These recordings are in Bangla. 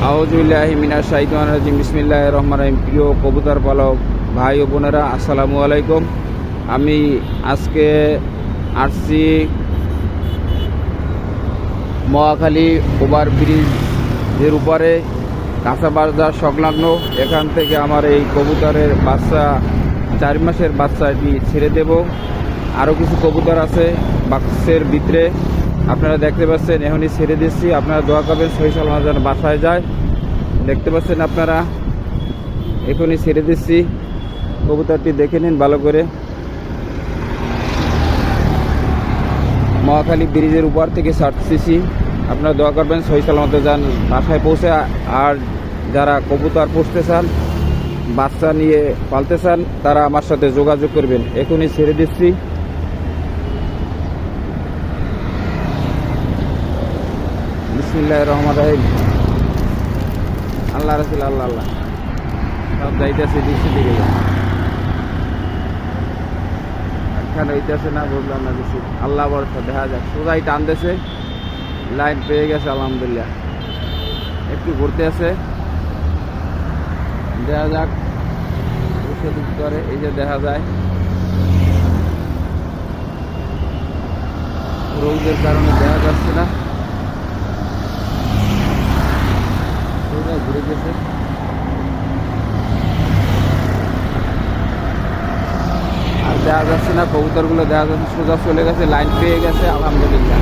আউযুবিল্লাহি মিনাশ শাইতানির রাজিম বিসমিল্লাহির রহমানির রহিম। প্রিয় কবুতর পালক ভাই ও বোনেরা, আসসালামু আলাইকুম। আমি আজকে আসছি মহাখালী ওভারব্রিজের উপরে কাঁচা বাজার সংলগ্ন। এখান থেকে আমার এই কবুতরের বাচ্চা 4 মাসের বাচ্চাটি ছেড়ে দেব। আরও কিছু কবুতর আছে বাক্সের ভিতরে, আপনারা দেখতে পাচ্ছেন। এখনই ছেড়ে দিচ্ছি, আপনারা দোয়া করবেন সহি সালামত যেন বাসায় যায়। দেখতে পাচ্ছেন আপনারা, এখনই ছেড়ে দিচ্ছি। কবুতরটি দেখে নিন ভালো করে। মহাখালী ব্রিজের উপর থেকে ছাড়তেছি, আপনারা দোয়া করবেন সহি সালামত যান বাসায় পৌঁছে। আর যারা কবুতর পুষতে চান, বাচ্চা নিয়ে পালতে চান, তারা আমার সাথে যোগাযোগ করবেন। এখনই ছেড়ে দিচ্ছি। বিসমিল্লাহির রহমানির রহিম। আল্লাহ রাসূল আল্লাহ আল্লাহ সব যাইতেছে দিচ্ছে দিকে এখানে হইতেছে না, বুঝলাম না কিছু। আল্লাহ ভরসা, দেখা যাক। সোজাই টানতেছে, লাইন পেয়ে গেছে আলহামদুলিল্লাহ। একটু ঘুরতে আছে, দেখা যাক করে। এই যে দেখা যায় রোদের কারণে দেখা যাচ্ছে না, ঘুরে গেছে। আর দেখা যাচ্ছে না, কবুতরগুলো দেখা যাচ্ছে সোজা চলে গেছে, লাইন পেয়ে গেছে আলহামদুলিল্লাহ।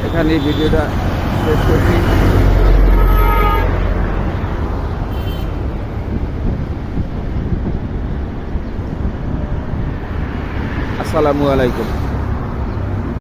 এখানে এই ভিডিওটা শেষ করছি। আসসালামু আলাইকুম।